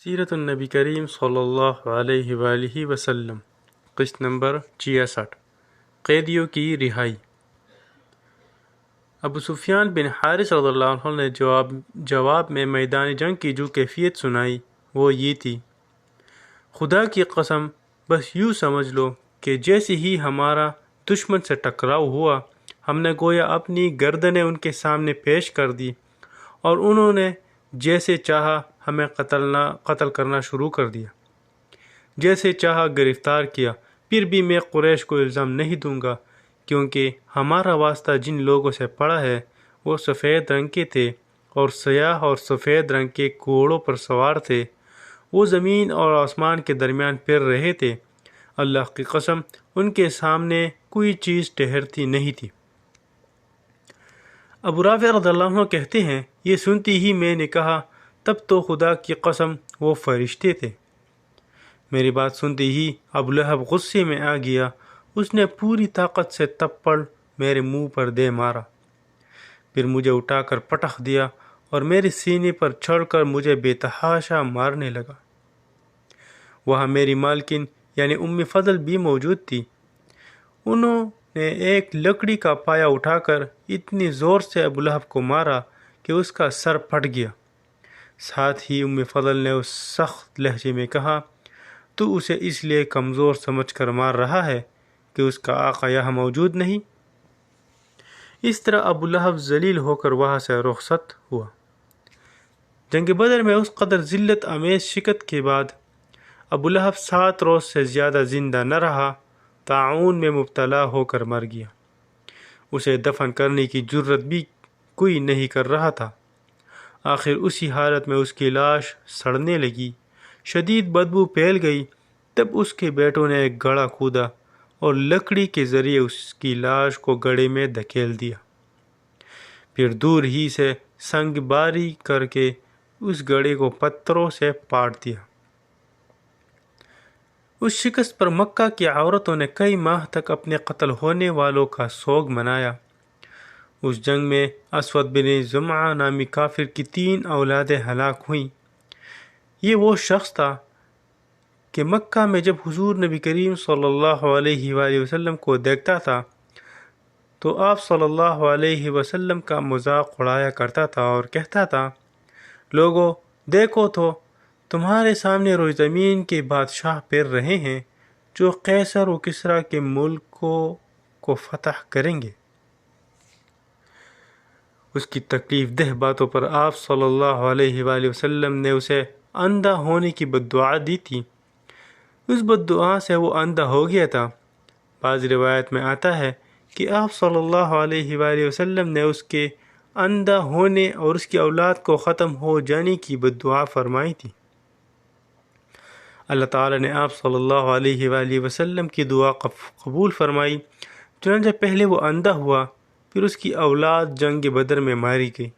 سیرت النبی کریم صلی اللہ علیہ وآلہ وسلم، قسط نمبر 66۔ قیدیوں کی رہائی۔ ابو سفیان بن حارث رضی اللہ عنہ نے جواب میں میدان جنگ کی جو کیفیت سنائی وہ یہ تھی: خدا کی قسم، بس یوں سمجھ لو کہ جیسے ہی ہمارا دشمن سے ٹکراؤ ہوا، ہم نے گویا اپنی گردنیں ان کے سامنے پیش کر دی اور انہوں نے جیسے چاہا ہمیں قتل کرنا شروع کر دیا، جیسے چاہا گرفتار کیا۔ پھر بھی میں قریش کو الزام نہیں دوں گا، کیونکہ ہمارا واسطہ جن لوگوں سے پڑا ہے وہ سفید رنگ کے تھے اور سیاہ اور سفید رنگ کے گھوڑوں پر سوار تھے۔ وہ زمین اور آسمان کے درمیان پھر رہے تھے۔ اللہ کی قسم، ان کے سامنے کوئی چیز ٹھہرتی نہیں تھی۔ ابو رافع رضی اللہ عنہ کہتے ہیں، یہ سنتی ہی میں نے کہا، تب تو خدا کی قسم وہ فرشتے تھے۔ میری بات سنتے ہی ابو لہب غصے میں آ گیا۔ اس نے پوری طاقت سے تھپڑ میرے منہ پر دے مارا، پھر مجھے اٹھا کر پٹخ دیا اور میرے سینے پر چڑھ کر مجھے بے تحاشا مارنے لگا۔ وہاں میری مالکن یعنی ام فضل بھی موجود تھی۔ انہوں نے ایک لکڑی کا پایا اٹھا کر اتنی زور سے ابو لہب کو مارا کہ اس کا سر پھٹ گیا۔ ساتھ ہی ام فضل نے اس سخت لہجے میں کہا، تو اسے اس لیے کمزور سمجھ کر مار رہا ہے کہ اس کا آقا یہاں موجود نہیں؟ اس طرح ابو لہب ذلیل ہو کر وہاں سے رخصت ہوا۔ جنگ بدر میں اس قدر ذلت آمیز شکست کے بعد ابو لہب 7 روز سے زیادہ زندہ نہ رہا، طاعون میں مبتلا ہو کر مر گیا۔ اسے دفن کرنے کی جرت بھی کوئی نہیں کر رہا تھا۔ آخر اسی حالت میں اس کی لاش سڑنے لگی، شدید بدبو پھیل گئی۔ تب اس کے بیٹوں نے ایک گڑھا کھودا اور لکڑی کے ذریعے اس کی لاش کو گڑھے میں دھکیل دیا، پھر دور ہی سے سنگ باری کر کے اس گڑھے کو پتھروں سے پاٹ دیا۔ اس شکست پر مکہ کی عورتوں نے کئی ماہ تک اپنے قتل ہونے والوں کا سوگ منایا۔ اس جنگ میں اسود بن زمعہ نامی کافر کی 3 اولادیں ہلاک ہوئیں۔ یہ وہ شخص تھا کہ مکہ میں جب حضور نبی کریم صلی اللہ علیہ وآلہ وسلم کو دیکھتا تھا تو آپ صلی اللہ علیہ وسلم کا مذاق اڑایا کرتا تھا اور کہتا تھا، لوگو دیکھو تو، تمہارے سامنے روئے زمین کے بادشاہ پھر رہے ہیں جو قیصر و کسریٰ کے ملکوں کو فتح کریں گے۔ اس کی تکلیف دہ باتوں پر آپ صلی اللہ علیہ وآلہ وسلم نے اسے اندھا ہونے کی بددعا دی تھی۔ اس بددعا سے وہ اندھا ہو گیا تھا۔ بعض روایت میں آتا ہے کہ آپ صلی اللہ علیہ وآلہ وسلم نے اس کے اندھا ہونے اور اس کی اولاد کو ختم ہو جانے کی بددعا فرمائی تھی۔ اللہ تعالیٰ نے آپ صلی اللہ علیہ وآلہ وسلم کی دعا قبول فرمائی، چنانچہ پہلے وہ اندھا ہوا، پھر اس کی اولاد جنگ بدر میں ماری گئی۔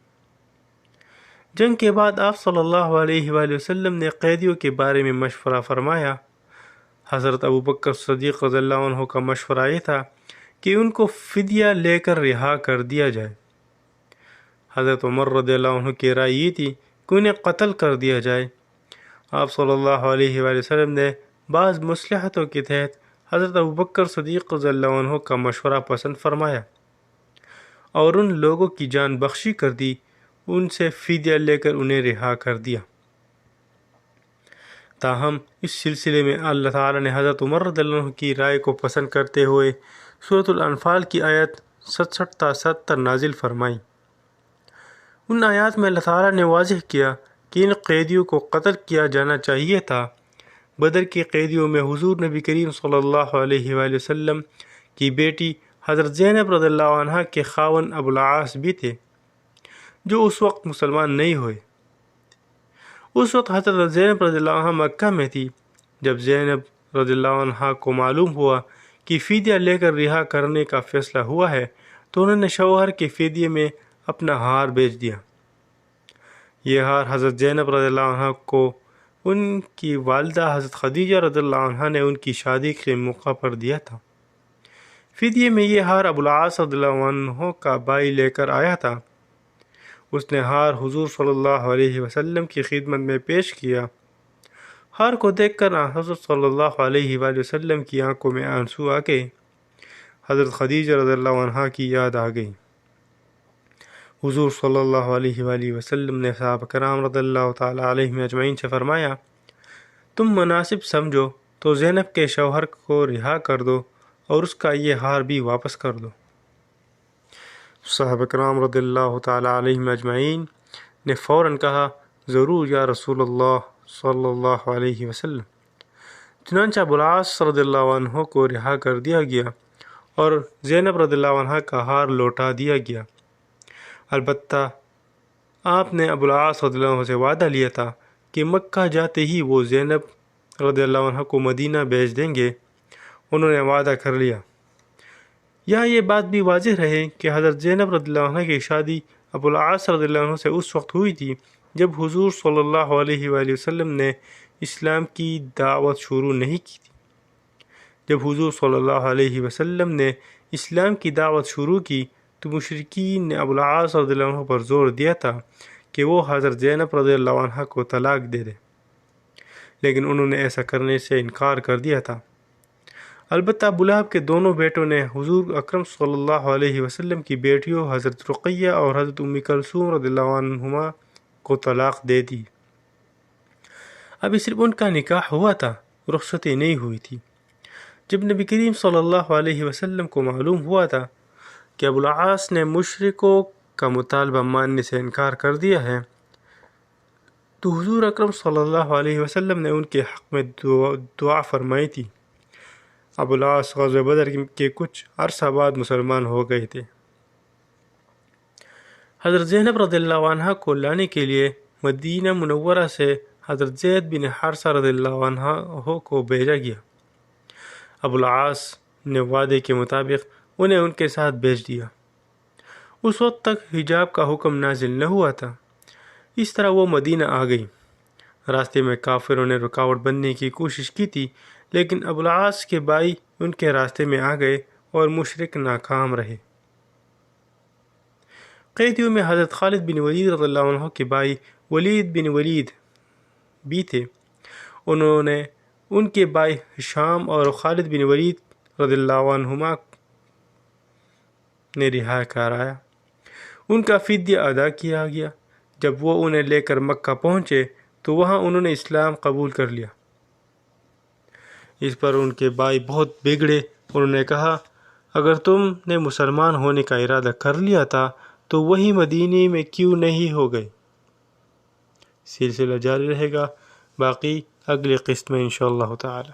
جنگ کے بعد آپ صلی اللہ علیہ وآلہ وسلم نے قیدیوں کے بارے میں مشورہ فرمایا۔ حضرت ابوبکر صدیق رضی اللہ عنہ کا مشورہ یہ تھا کہ ان کو فدیہ لے کر رہا کر دیا جائے۔ حضرت عمر رضی اللہ عنہ کی رائے یہ تھی کہ انہیں قتل کر دیا جائے۔ آپ صلی اللہ علیہ وآلہ وسلم نے بعض مصلحتوں کے تحت حضرت ابوبکر صدیق رضی اللہ عنہ کا مشورہ پسند فرمایا اور ان لوگوں کی جان بخشی کر دی، ان سے فدیہ لے کر انہیں رہا کر دیا۔ تاہم اس سلسلے میں اللہ تعالیٰ نے حضرت عمر رضی اللہ عنہ کی رائے کو پسند کرتے ہوئے سورۃ الانفال کی آیت 67 تا 70 نازل فرمائی۔ ان آیات میں اللہ تعالیٰ نے واضح کیا کہ ان قیدیوں کو قتل کیا جانا چاہیے تھا۔ بدر کے قیدیوں میں حضور نبی کریم صلی اللہ علیہ وآلہ وسلم کی بیٹی حضرت زینب رضی اللہ عنہ کے خاوند ابو العاص بھی تھے، جو اس وقت مسلمان نہیں ہوئے۔ اس وقت حضرت زینب رضی اللہ عنہ مکہ میں تھی۔ جب زینب رضی اللہ عنہ کو معلوم ہوا کہ فدیہ لے کر رہا کرنے کا فیصلہ ہوا ہے تو انہوں نے شوہر کے فدیے میں اپنا ہار بیچ دیا۔ یہ ہار حضرت زینب رضی اللہ عنہ کو ان کی والدہ حضرت خدیجہ رضی اللہ عنہ نے ان کی شادی کے موقع پر دیا تھا۔ فدیے میں یہ ہار ابو العاص رضی اللہ عنہ کا بھائی لے کر آیا تھا۔ اس نے ہار حضور صلی اللہ علیہ وسلم کی خدمت میں پیش کیا۔ ہار کو دیکھ کر حضرت صلی اللہ علیہ وآلہ وسلم کی آنکھوں میں آنسو آ کے حضرت خدیجہ رضی اللہ عنہا کی یاد آ گئی۔ حضور صلی اللہ علیہ وآلہ وسلم نے صحابہ کرام رضی اللہ تعالی علیہم اجمعین سے فرمایا، تم مناسب سمجھو تو زینب کے شوہر کو رہا کر دو اور اس کا یہ ہار بھی واپس کر دو۔ صحابہ کرام رضی اللہ تعالی علیہم اجمعین نے فوراً کہا، ضرور یا رسول اللہ صلی اللہ علیہ وسلم۔ چنانچہ ابو العاص رضی اللہ عنہ کو رہا کر دیا گیا اور زینب رضی اللہ عنہ کا ہار لوٹا دیا گیا۔ البتہ آپ نے ابو العاص رضی اللہ عنہ سے وعدہ لیا تھا کہ مکہ جاتے ہی وہ زینب رضی اللہ عنہ کو مدینہ بھیج دیں گے۔ انہوں نے وعدہ کر لیا۔ یہاں یہ بات بھی واضح رہے کہ حضرت زینب رضی اللہ عنہ کی شادی ابو العاص رضی اللہ عنہ سے اس وقت ہوئی تھی جب حضور صلی اللہ علیہ وآلہ وسلم نے اسلام کی دعوت شروع نہیں کی تھی۔ جب حضور صلی اللہ علیہ وسلم نے اسلام کی دعوت شروع کی تو مشرکین نے ابو العاص رضی اللہ عنہ پر زور دیا تھا کہ وہ حضرت زینب رضی اللہ عنہ کو طلاق دے دے، لیکن انہوں نے ایسا کرنے سے انکار کر دیا تھا۔ البتہ ابو لہب کے دونوں بیٹوں نے حضور اکرم صلی اللہ علیہ وسلم کی بیٹیوں حضرت رقیہ اور حضرت ام کلثوم رضی اللہ عنہما کو طلاق دے دی۔ ابھی صرف ان کا نکاح ہوا تھا، رخصتی نہیں ہوئی تھی۔ جب نبی کریم صلی اللہ علیہ وسلم کو معلوم ہوا تھا کہ ابو العاص نے مشرکوں کا مطالبہ ماننے سے انکار کر دیا ہے تو حضور اکرم صلی اللہ علیہ وسلم نے ان کے حق میں دعا فرمائی تھی۔ ابو العاص غزوہ بدر کے کچھ عرصہ بعد مسلمان ہو گئے تھے۔ حضرت زینب رضی اللہ عنہ کو لانے کے لیے مدینہ منورہ سے حضرت زید بن حارثہ رضی اللہ عنہ کو بھیجا گیا۔ ابو العاص نے وعدے کے مطابق انہیں ان کے ساتھ بھیج دیا۔ اس وقت تک حجاب کا حکم نازل نہ ہوا تھا۔ اس طرح وہ مدینہ آ گئی۔ راستے میں کافروں نے رکاوٹ بننے کی کوشش کی تھی، لیکن ابو العاص کے بھائی ان کے راستے میں آ گئے اور مشرک ناکام رہے۔ قیدیوں میں حضرت خالد بن ولید رضی اللہ عنہ کے بھائی ولید بن ولید بھی تھے۔ انہوں نے ان کے بھائی ہشام اور خالد بن ولید رضی اللہ عنہما نے رہا کرایا۔ ان کا فدیہ ادا کیا گیا۔ جب وہ انہیں لے کر مکہ پہنچے تو وہاں انہوں نے اسلام قبول کر لیا۔ اس پر ان کے بھائی بہت بگڑے۔ انہوں نے کہا، اگر تم نے مسلمان ہونے کا ارادہ کر لیا تھا تو وہی مدینے میں کیوں نہیں ہو گئے؟ سلسلہ جاری رہے گا، باقی اگلی قسط میں انشاءاللہ تعالی۔